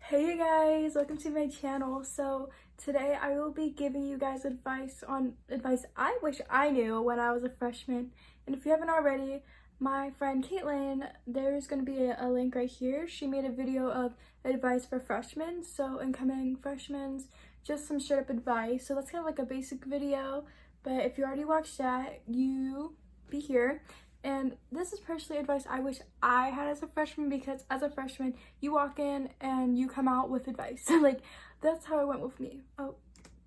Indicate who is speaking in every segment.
Speaker 1: Hey you guys, welcome to my channel. So today I will be giving you guys advice I wish I knew when I was a freshman. And if you haven't already, my friend Caitlin, there's going to be a link right here. She made a video of advice for freshmen, so incoming freshmen, just some straight up advice. So that's kind of like a basic video, but if you already watched that, you be here. And this is personally advice I wish I had as a freshman, because as a freshman, you walk in and you come out with advice. Like, that's how it went with me. Oh,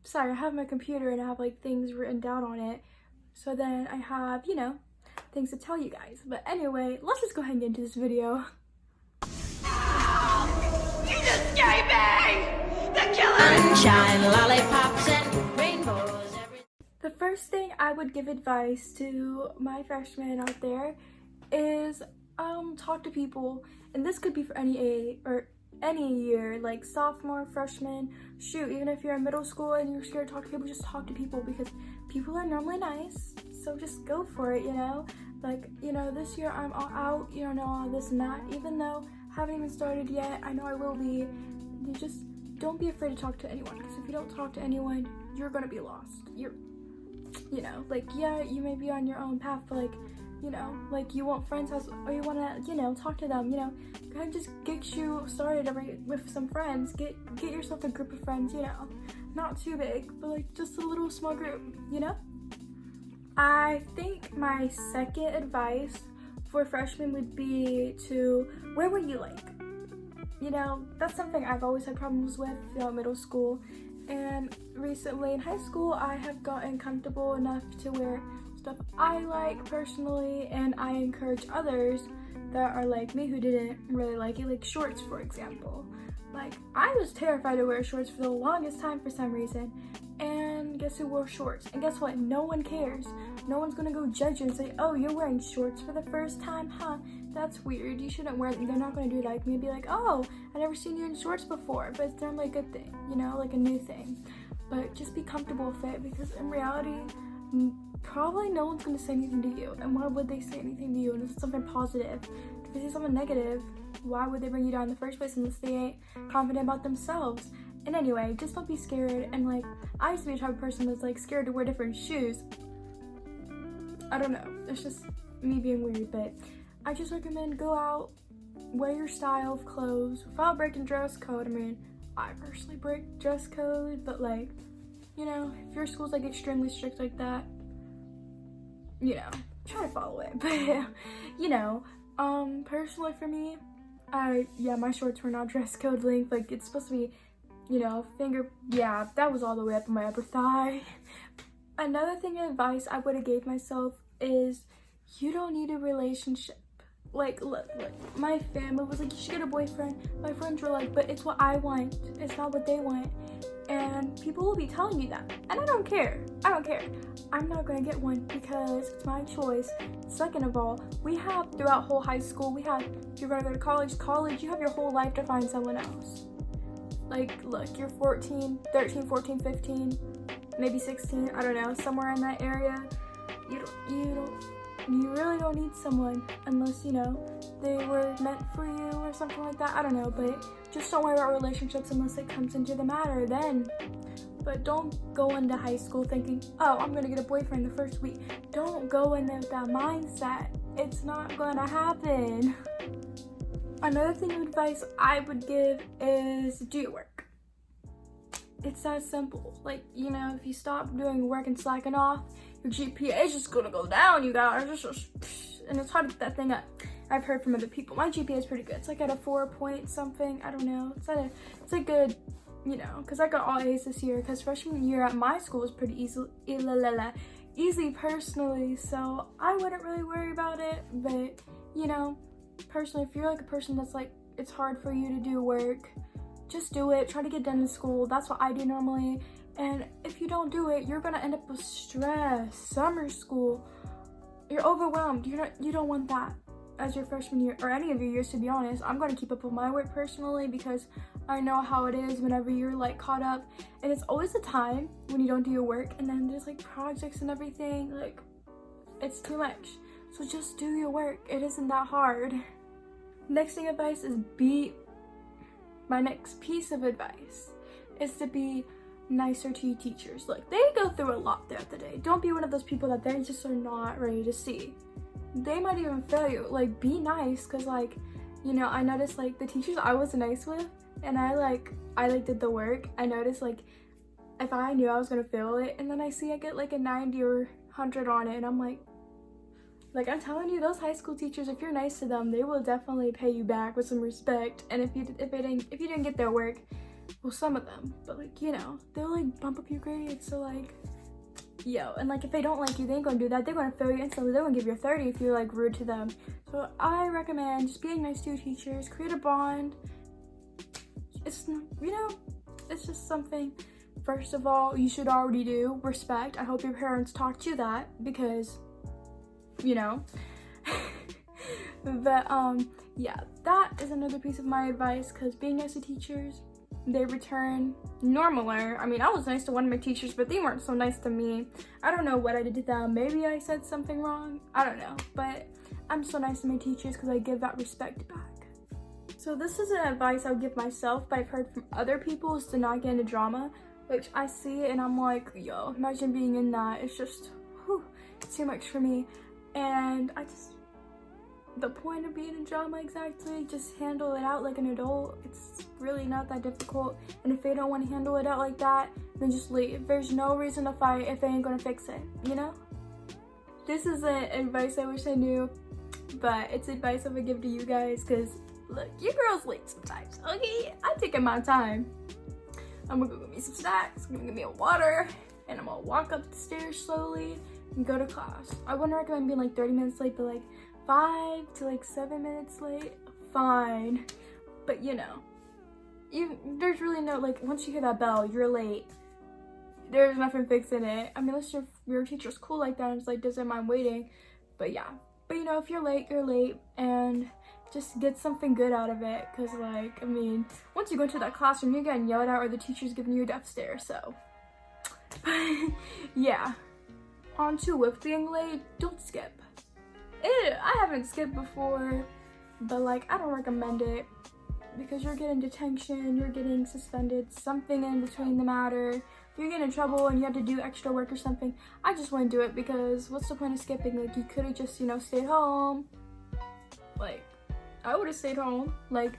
Speaker 1: sorry, I have my computer and I have like things written down on it. So then I have, things to tell you guys. But anyway, let's just go ahead and get into this video.
Speaker 2: Oh, he's escaping! The killer! Sunshine, lollipops, and rainbows.
Speaker 1: The first thing I would give advice to my freshmen out there is talk to people, and this could be for any year, like sophomore, freshman, shoot, even if you're in middle school and you're scared to talk to people, just talk to people, because people are normally nice. So just go for it, like, this year I'm all out, know, all this and that, even though I haven't even started yet. I know I will be. You just don't be afraid to talk to anyone, because if you don't talk to anyone, you're gonna be lost. Like, yeah, you may be on your own path, but like, you want friends, or you want to, talk to them, kind of just get you started with some friends, get yourself a group of friends, not too big, but like just a little small group, I think my second advice for freshmen would be to wear what you like. That's something I've always had problems with throughout middle school. And recently in high school, I have gotten comfortable enough to wear stuff I like personally, and I encourage others that are like me who didn't really like it, like shorts, for example. Like, I was terrified to wear shorts for the longest time for some reason, and guess who wore shorts? And guess what? No one cares. No one's gonna go judge you and say, oh, you're wearing shorts for the first time, huh? That's weird, you shouldn't wear them. They're not gonna do like me and be like, oh, I never seen you in shorts before. But it's normally a good thing, like a new thing. But just be comfortable with it, because in reality, probably no one's gonna say anything to you. And why would they say anything to you unless it's something positive? If they say something negative, why would they bring you down in the first place unless they ain't confident about themselves? And anyway, just don't be scared. And like, I used to be the type of person that's like scared to wear different shoes. I don't know, it's just me being weird, but I just recommend go out, wear your style of clothes without breaking dress code. I mean, I personally break dress code, but like, if your school's like extremely strict like that, try to follow it. But personally for me, my shorts were not dress code length. Like, it's supposed to be, that was all the way up in my upper thigh. Another thing of advice I would have gave myself is, you don't need a relationship. Like, look, my family was like, you should get a boyfriend. My friends were like, but it's what I want, it's not what they want. And people will be telling you that, and I don't care. I'm not gonna get one because it's my choice. Second of all, we have throughout whole high school, if you're gonna go to college, you have your whole life to find someone else. Like, look, you're 13, 14, 15, maybe 16, I don't know, somewhere in that area. You really don't need someone unless, they were meant for you or something like that. I don't know, but just don't worry about relationships unless it comes into the matter then. But don't go into high school thinking, oh, I'm gonna get a boyfriend the first week. Don't go in there with that mindset. It's not gonna happen. Another thing of advice I would give is do your work. It's that simple. Like, if you stop doing work and slacking off, your GPA is just gonna go down, you guys. And it's hard to get that thing up. I've heard from other people. My GPA is pretty good. It's like at a 4 point something. I don't know. It's a good, because I got all A's this year. Because freshman year at my school was pretty easy personally. So I wouldn't really worry about it. But, personally, if you're like a person that's like, it's hard for you to do work, just do it. Try to get done in school. That's what I do normally. And if you don't do it, you're gonna end up with stress. Summer school, you're overwhelmed. You don't want that as your freshman year, or any of your years, to be honest. I'm gonna keep up with my work personally, because I know how it is whenever you're like caught up, and it's always a time when you don't do your work, and then there's like projects and everything. Like, it's too much. So just do your work. It isn't that hard. Next thing advice is my next piece of advice is to be nicer to your teachers. Like, they go through a lot throughout the day. Don't be one of those people that they just are not ready to see. They might even fail you. Like, be nice, because like, you know, I noticed like the teachers I was nice with and I did the work, I noticed like if I knew I was gonna fail it and then I see I get like a 90 or 100 on it, and I'm like I'm telling you, those high school teachers, if you're nice to them, they will definitely pay you back with some respect. And if you didn't get their work, well, some of them, but like, you know, they'll like bump up your grades. So like, yo, and like if they don't like you, they ain't gonna do that. They're gonna fail you instantly. They're gonna give you a 30 if you're like rude to them. So I recommend just being nice to your teachers, create a bond. It's, you know, it's just something, first of all, you should already do. Respect. I hope your parents taught you that, because, you know. But yeah, that is another piece of my advice, because being nice to teachers, they return normaler. I mean, I was nice to one of my teachers, but they weren't so nice to me. I don't know what I did to them. Maybe I said something wrong. I don't know. But I'm so nice to my teachers because I give that respect back. So this is an advice I would give myself, but I've heard from other people, is to not get into drama, which I see it and I'm like, yo, imagine being in that. It's just, whew, too much for me. And the point of being in drama, exactly, just handle it out like an adult. It's really not that difficult. And if they don't want to handle it out like that, then just leave. There's no reason to fight if they ain't gonna fix it, you know? This is an advice I wish I knew, but it's advice I would give to you guys, because look, you girls late sometimes, okay? I'm taking my time. I'm gonna go get me some snacks, I'm gonna get me a water, and I'm gonna walk up the stairs slowly and go to class. I wouldn't recommend being like 30 minutes late, but like 5 to like 7 minutes late, fine. But you know, there's really no, like, once you hear that bell, you're late. There's nothing fixing it. I mean, unless your teacher's cool like that and just like doesn't mind waiting. But yeah, but you know, if you're late, you're late, and just get something good out of it. Because like, I mean, once you go into that classroom, you're getting yelled at or the teacher's giving you a death stare. So yeah, on to with being late, don't skip. I haven't skipped before, but like, I don't recommend it, because you're getting detention, you're getting suspended, something in between the matter. If you're getting in trouble and you have to do extra work or something, I just wouldn't do it, because what's the point of skipping? Like, you could have just, you know, stayed home. Like, I would have stayed home. Like,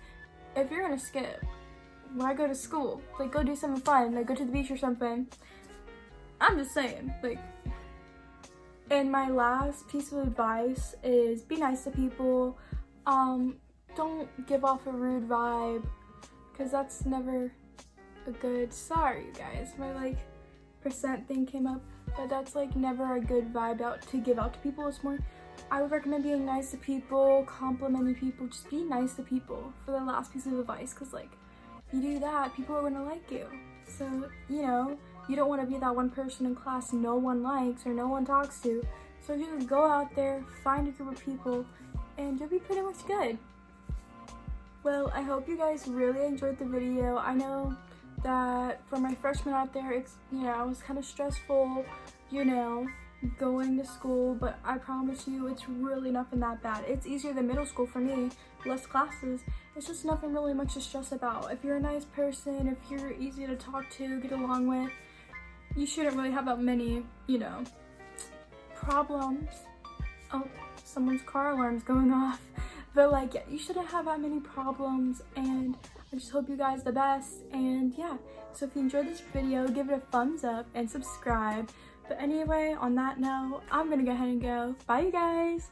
Speaker 1: if you're gonna skip, why go to school? Like, go do something fun, like go to the beach or something. I'm just saying, like. And my last piece of advice is be nice to people. Don't give off a rude vibe, because that's never a good, sorry you guys, my like percent thing came up, but that's like never a good vibe to give out to people. It's more, I would recommend being nice to people, complimenting people, just be nice to people for the last piece of advice, because like, you do that, people are gonna like you. So, you know, you don't want to be that one person in class no one likes or no one talks to. So just go out there, find a group of people, and you'll be pretty much good. Well, I hope you guys really enjoyed the video. I know that for my freshmen out there, it's, you know, it was kind of stressful, you know, going to school, but I promise you it's really nothing that bad. It's easier than middle school for me, less classes. It's just nothing really much to stress about. If you're a nice person, if you're easy to talk to, get along with, you shouldn't really have that many, you know, problems. Oh, someone's car alarm's going off. But like, yeah, you shouldn't have that many problems, and I just hope you guys the best. And yeah, so if you enjoyed this video, give it a thumbs up and subscribe. But anyway, on that note, I'm gonna go ahead and go. Bye you guys.